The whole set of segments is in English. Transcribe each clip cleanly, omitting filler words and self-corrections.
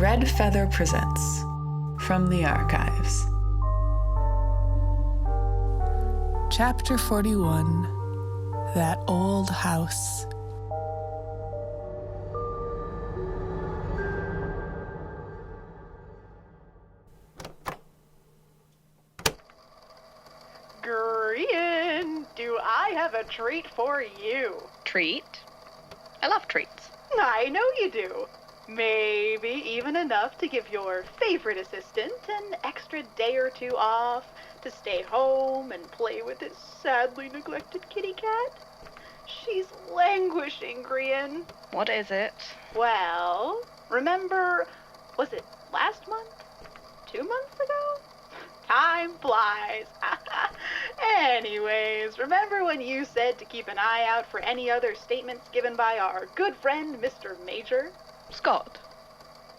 Red Feather presents From the Archives. Chapter 41, That Old House. Grian, do I have a treat for you? Treat? I love treats. I know you do. Maybe even enough to give your favorite assistant an extra day or two off to stay home and play with his sadly neglected kitty cat. She's languishing, Grian. What is it? Well, remember, was it last month? 2 months ago? Time flies. Anyways, remember when you said to keep an eye out for any other statements given by our good friend, Mr. Major? Scott.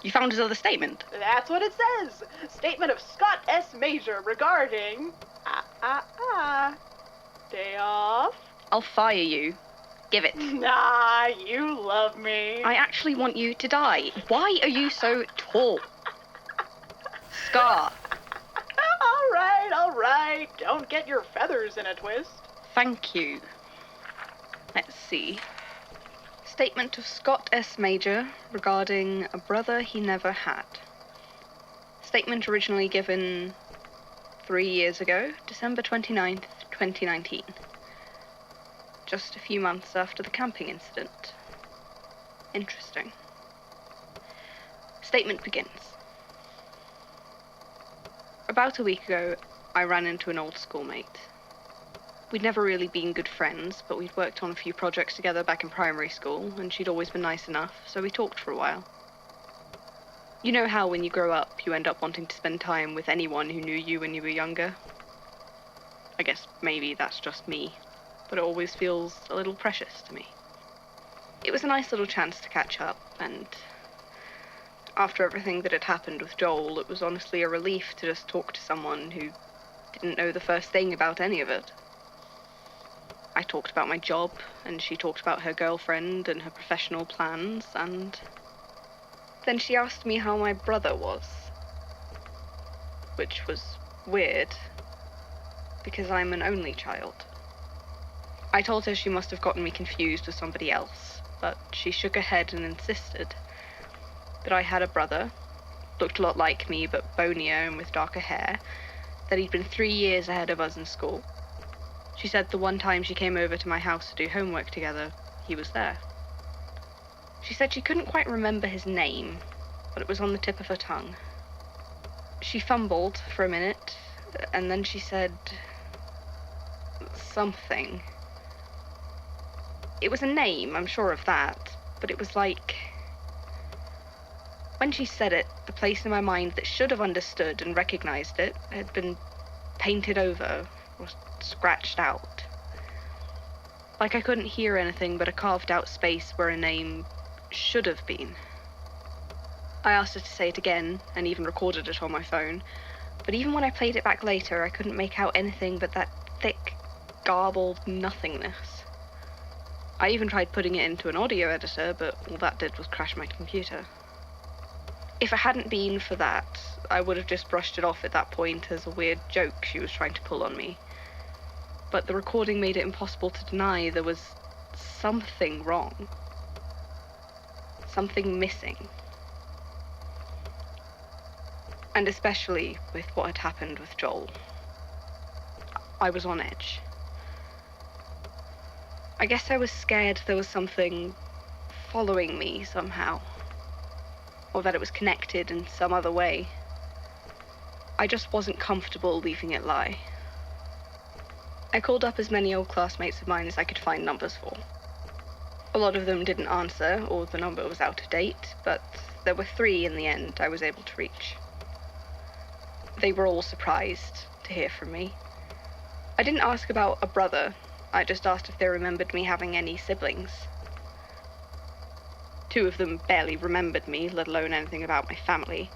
You found his other statement? That's what it says. Statement of Scott S. Major regarding... Day off? I'll fire you. Give it. Nah, you love me. I actually want you to die. Why are you so tall? Scott. All right. Don't get your feathers in a twist. Thank you. Let's see. Statement of Scott S. Major regarding a brother he never had. Statement originally given 3 years ago, December 29th, 2019. Just a few months after the camping incident. Interesting. Statement begins. About a week ago, I ran into an old schoolmate. We'd never really been good friends, but we'd worked on a few projects together back in primary school, and she'd always been nice enough, so we talked for a while. You know how when you grow up, you end up wanting to spend time with anyone who knew you when you were younger? I guess maybe that's just me, but it always feels a little precious to me. It was a nice little chance to catch up, and after everything that had happened with Joel, it was honestly a relief to just talk to someone who didn't know the first thing about any of it. I talked about my job, and she talked about her girlfriend and her professional plans, and then she asked me how my brother was. Which was weird, because I'm an only child. I told her she must have gotten me confused with somebody else, but she shook her head and insisted that I had a brother, looked a lot like me but bonier and with darker hair, that he'd been 3 years ahead of us in school. She said the one time she came over to my house to do homework together, he was there. She said she couldn't quite remember his name, but it was on the tip of her tongue. She fumbled for a minute, and then she said something. It was a name, I'm sure of that, but it was like... When she said it, the place in my mind that should have understood and recognized it had been painted over or scratched out. Like I couldn't hear anything but a carved out space where a name should have been. I asked her to say it again, and even recorded it on my phone, but even when I played it back later, I couldn't make out anything but that thick, garbled nothingness. I even tried putting it into an audio editor, but all that did was crash my computer. If it hadn't been for that, I would have just brushed it off at that point as a weird joke she was trying to pull on me. But the recording made it impossible to deny there was something wrong. Something missing. And especially with what had happened with Joel. I was on edge. I guess I was scared there was something following me somehow. Or that it was connected in some other way. I just wasn't comfortable leaving it lie. I called up as many old classmates of mine as I could find numbers for. A lot of them didn't answer, or the number was out of date, but there were 3 in the end I was able to reach. They were all surprised to hear from me. I didn't ask about a brother, I just asked if they remembered me having any siblings. 2 of them barely remembered me, let alone anything about my family.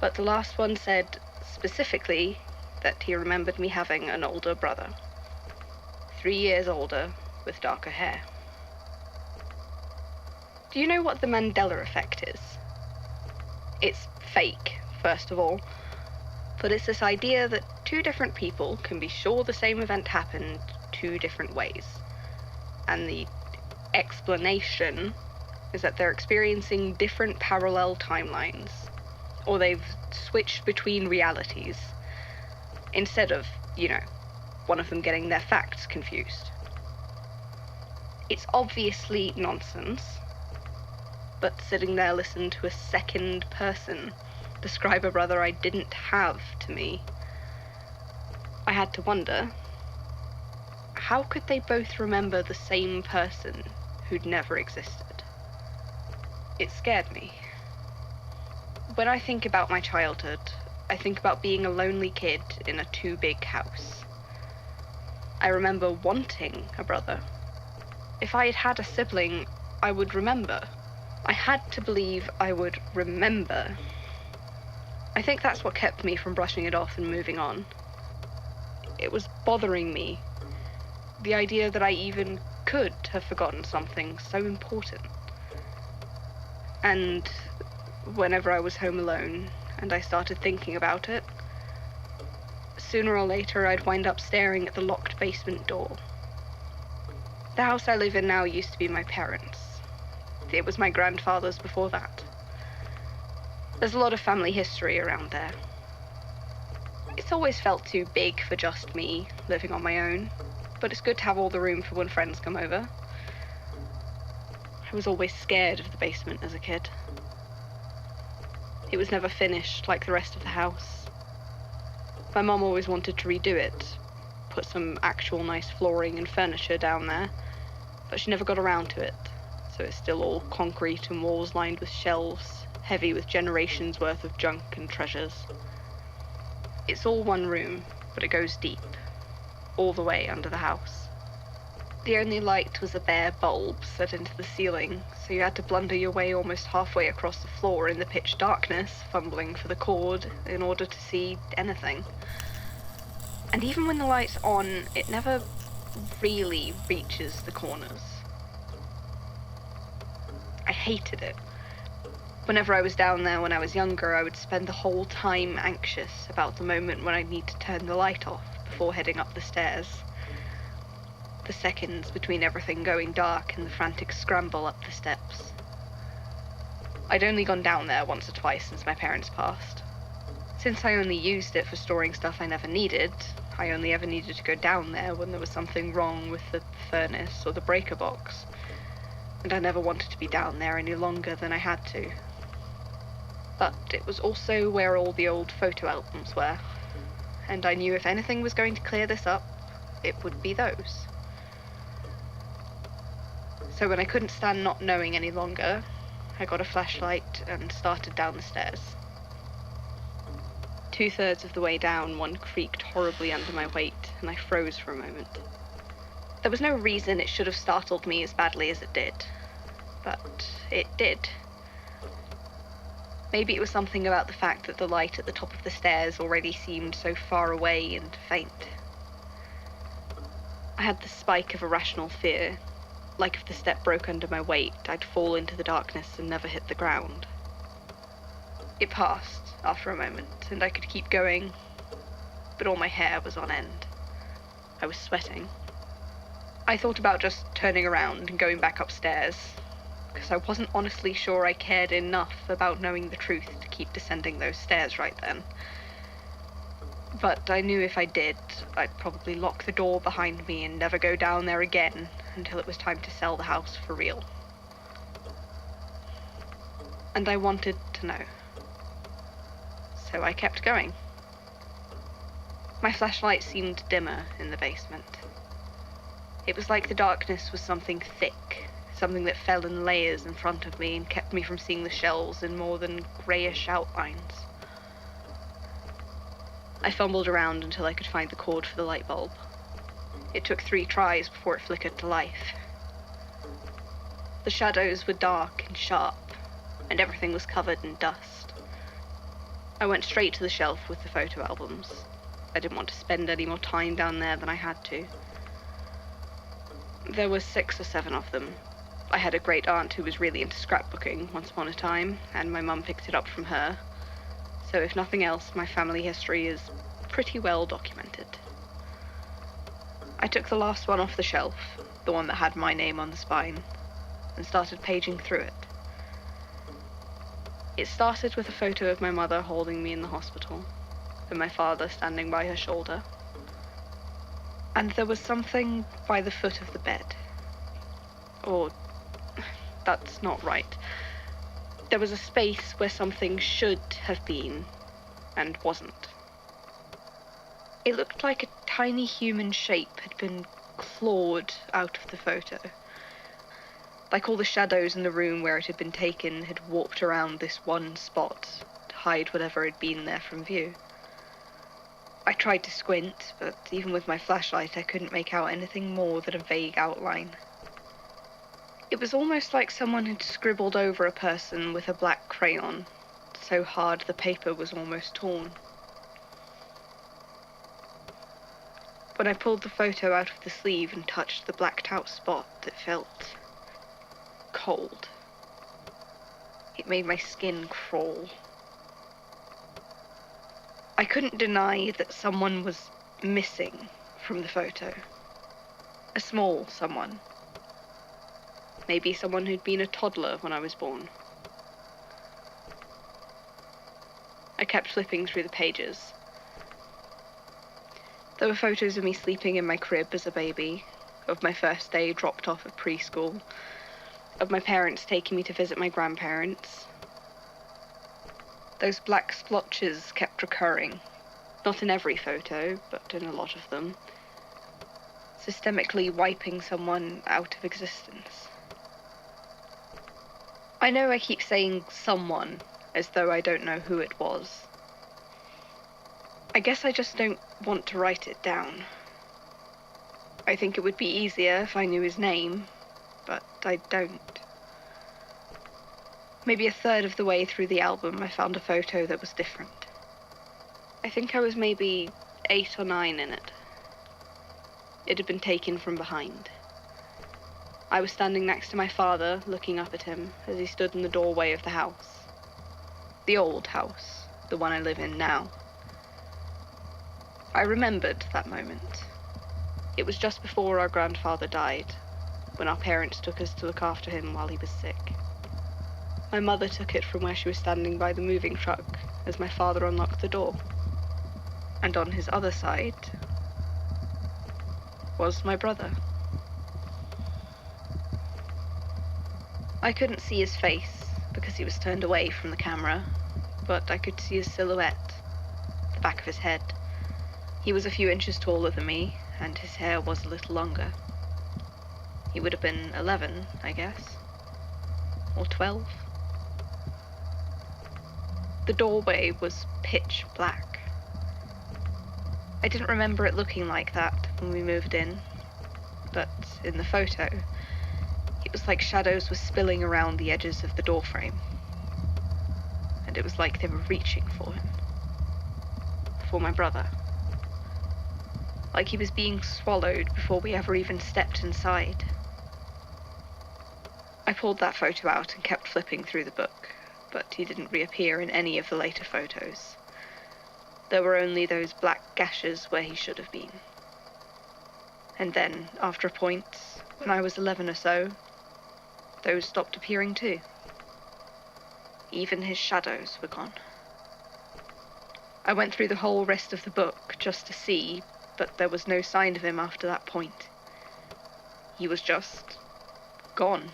But the last one said, specifically, that he remembered me having an older brother. 3 years older, with darker hair. Do you know what the Mandela effect is? It's fake, first of all. But it's this idea that two different people can be sure the same event happened two different ways. And the explanation is that they're experiencing different parallel timelines, or they've switched between realities, instead of, one of them getting their facts confused. It's obviously nonsense, but sitting there listening to a second person describe a brother I didn't have to me, I had to wonder, how could they both remember the same person who'd never existed? It scared me. When I think about my childhood, I think about being a lonely kid in a too big house. I remember wanting a brother. If I had had a sibling, I would remember. I had to believe I would remember. I think that's what kept me from brushing it off and moving on. It was bothering me, the idea that I even could have forgotten something so important. And whenever I was home alone and I started thinking about it, sooner or later I'd wind up staring at the locked basement door. The house I live in now used to be my parents'. It was my grandfather's before that. There's a lot of family history around there. It's always felt too big for just me, living on my own, but it's good to have all the room for when friends come over. I was always scared of the basement as a kid. It was never finished like the rest of the house. My mum always wanted to redo it, put some actual nice flooring and furniture down there, but she never got around to it, so it's still all concrete and walls lined with shelves, heavy with generations worth of junk and treasures. It's all one room, but it goes deep, all the way under the house. The only light was a bare bulb set into the ceiling, so you had to blunder your way almost halfway across the floor in the pitch darkness, fumbling for the cord in order to see anything. And even when the light's on, it never really reaches the corners. I hated it. Whenever I was down there when I was younger, I would spend the whole time anxious about the moment when I'd need to turn the light off before heading up the stairs. The seconds between everything going dark and the frantic scramble up the steps. I'd only gone down there once or twice since my parents passed. Since I only used it for storing stuff I never needed, I only ever needed to go down there when there was something wrong with the furnace or the breaker box. And I never wanted to be down there any longer than I had to. But it was also where all the old photo albums were, and I knew if anything was going to clear this up, it would be those. So when I couldn't stand not knowing any longer, I got a flashlight and started down the stairs. 2/3 of the way down, one creaked horribly under my weight, and I froze for a moment. There was no reason it should have startled me as badly as it did, but it did. Maybe it was something about the fact that the light at the top of the stairs already seemed so far away and faint. I had the spike of irrational fear, like if the step broke under my weight, I'd fall into the darkness and never hit the ground. It passed after a moment, and I could keep going, but all my hair was on end. I was sweating. I thought about just turning around and going back upstairs, because I wasn't honestly sure I cared enough about knowing the truth to keep descending those stairs right then. But I knew if I did, I'd probably lock the door behind me and never go down there again until it was time to sell the house for real. And I wanted to know. So I kept going. My flashlight seemed dimmer in the basement. It was like the darkness was something thick, something that fell in layers in front of me and kept me from seeing the shells in more than greyish outlines. I fumbled around until I could find the cord for the light bulb. It took 3 tries before it flickered to life. The shadows were dark and sharp, and everything was covered in dust. I went straight to the shelf with the photo albums. I didn't want to spend any more time down there than I had to. There were 6 or 7 of them, I had a great aunt who was really into scrapbooking once upon a time, and my mum picked it up from her. So if nothing else, my family history is pretty well documented. I took the last one off the shelf, the one that had my name on the spine, and started paging through it. It started with a photo of my mother holding me in the hospital, and my father standing by her shoulder. And there was something by the foot of the bed. Or, that's not right. There was a space where something should have been, and wasn't. It looked like a tiny human shape had been clawed out of the photo. Like all the shadows in the room where it had been taken had warped around this one spot to hide whatever had been there from view. I tried to squint, but even with my flashlight I couldn't make out anything more than a vague outline. It was almost like someone had scribbled over a person with a black crayon, so hard the paper was almost torn. When I pulled the photo out of the sleeve and touched the blacked out spot, it felt cold. It made my skin crawl. I couldn't deny that someone was missing from the photo. A small someone. Maybe someone who'd been a toddler when I was born. I kept flipping through the pages. There were photos of me sleeping in my crib as a baby, of my first day dropped off at preschool, of my parents taking me to visit my grandparents. Those black splotches kept recurring, not in every photo, but in a lot of them, systemically wiping someone out of existence. I know I keep saying someone, as though I don't know who it was. I guess I just don't want to write it down. I think it would be easier if I knew his name, but I don't. Maybe a third of the way through the album I found a photo that was different. I think I was maybe 8 or 9 in it. It had been taken from behind. I was standing next to my father, looking up at him as he stood in the doorway of the house. The old house, the one I live in now. I remembered that moment. It was just before our grandfather died, when our parents took us to look after him while he was sick. My mother took it from where she was standing by the moving truck as my father unlocked the door. And on his other side was my brother. I couldn't see his face because he was turned away from the camera, but I could see his silhouette, the back of his head. He was a few inches taller than me, and his hair was a little longer. He would have been 11, I guess. Or 12. The doorway was pitch black. I didn't remember it looking like that when we moved in, but in the photo, it was like shadows were spilling around the edges of the doorframe. And it was like they were reaching for him. For my brother. Like he was being swallowed before we ever even stepped inside. I pulled that photo out and kept flipping through the book, but he didn't reappear in any of the later photos. There were only those black gashes where he should have been. And then, after a point, when I was 11 or so, those stopped appearing too. Even his shadows were gone. I went through the whole rest of the book just to see, but there was no sign of him after that point. He was just gone.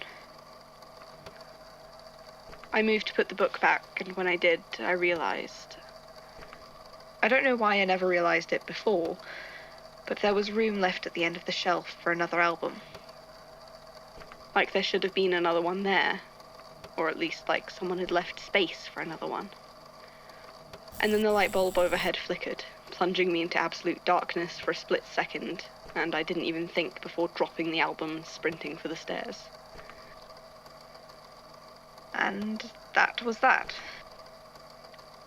I moved to put the book back, and when I did, I realized. I don't know why I never realized it before, but there was room left at the end of the shelf for another album. Like there should have been another one there, or at least like someone had left space for another one. And then the light bulb overhead flickered, plunging me into absolute darkness for a split second, and I didn't even think before dropping the album and sprinting for the stairs. And that was that.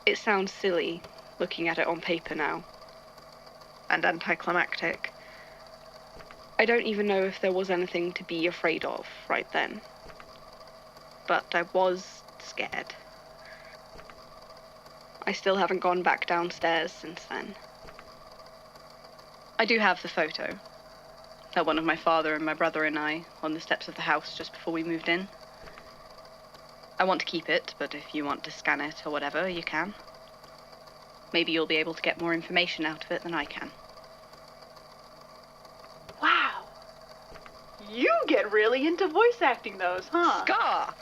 It sounds silly, looking at it on paper now, and anticlimactic. I don't even know if there was anything to be afraid of right then. but I was scared. I still haven't gone back downstairs since then. I do have the photo. That one of my father and my brother and I on the steps of the house just before we moved in. I want to keep it, but if you want to scan it or whatever, you can. Maybe you'll be able to get more information out of it than I can. Wow. You get really into voice acting those, huh? Scar!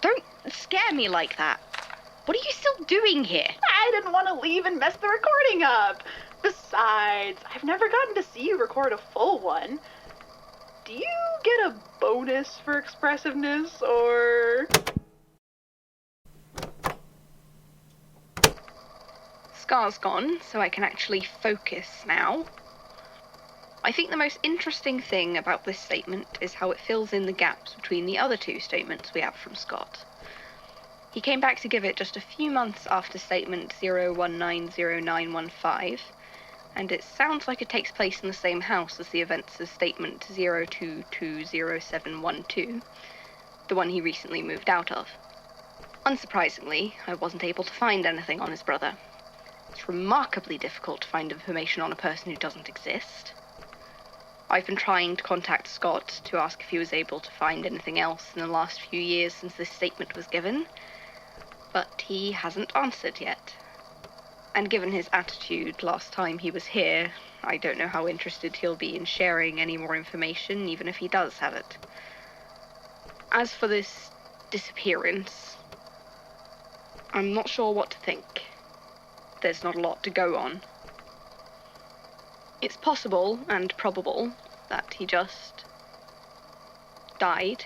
Don't scare me like that. What are you still doing here? I didn't want to leave and mess the recording up. Besides, I've never gotten to see you record a full one. Do you get a bonus for expressiveness, or...? Scar's gone, so I can actually focus now. I think the most interesting thing about this statement is how it fills in the gaps between the other two statements we have from Scott. He came back to give it just a few months after statement 0190915, and it sounds like it takes place in the same house as the events of statement 02220712, the one he recently moved out of. Unsurprisingly, I wasn't able to find anything on his brother. It's remarkably difficult to find information on a person who doesn't exist. I've been trying to contact Scott to ask if he was able to find anything else in the last few years since this statement was given, but he hasn't answered yet. And given his attitude last time he was here, I don't know how interested he'll be in sharing any more information, even if he does have it. As for this disappearance, I'm not sure what to think. There's not a lot to go on. It's possible and probable that he just died.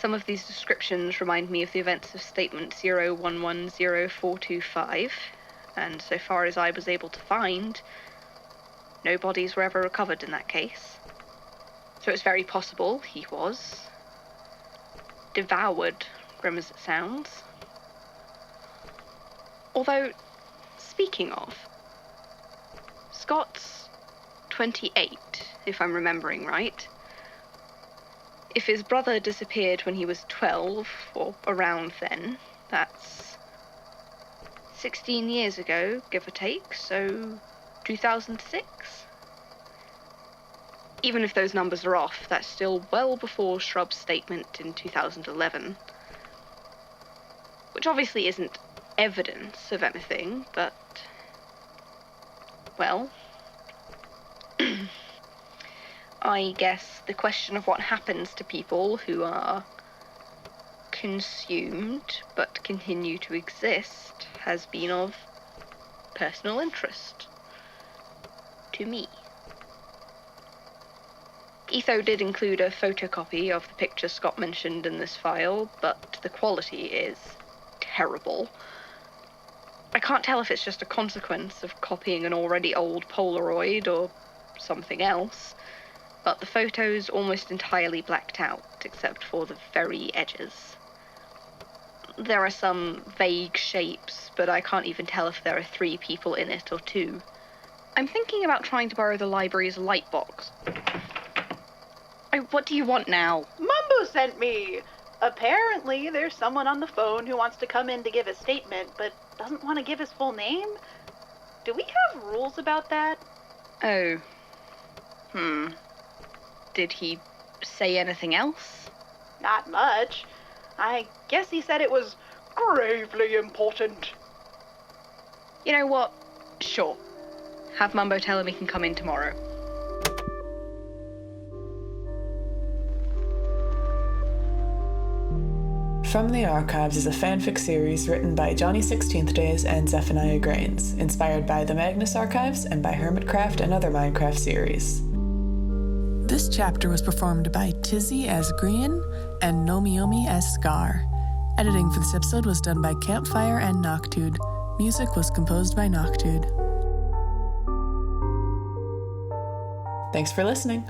Some of these descriptions remind me of the events of statement 01100425, and so far as I was able to find, no bodies were ever recovered in that case. So it's very possible he was devoured, grim as it sounds. Although, speaking of, Scott's 28, if I'm remembering right. If his brother disappeared when he was 12, or around then, that's 16 years ago, give or take, so 2006? Even if those numbers are off, that's still well before Shrub's statement in 2011. Which obviously isn't evidence of anything, but, well, I guess the question of what happens to people who are consumed but continue to exist has been of personal interest to me. Etho did include a photocopy of the picture Scott mentioned in this file, but the quality is terrible. I can't tell if it's just a consequence of copying an already old Polaroid or something else, but the photo's almost entirely blacked out, except for the very edges. There are some vague shapes, but I can't even tell if there are 3 people in it or 2. I'm thinking about trying to borrow the library's light box. What do you want now? Mumbo sent me! Apparently, there's someone on the phone who wants to come in to give a statement, but doesn't want to give his full name. Do we have rules about that? Oh. Did he say anything else? Not much. I guess he said it was gravely important. You know what? Sure. Have Mumbo tell him he can come in tomorrow. From the Archives is a fanfic series written by Johnny 16th Days and Zephaniah Grains, inspired by the Magnus Archives and by Hermitcraft and other Minecraft series. This chapter was performed by Tizzy as Grian and Nomiomi as Scar. Editing for this episode was done by Campfire and Noctude. Music was composed by Noctude. Thanks for listening.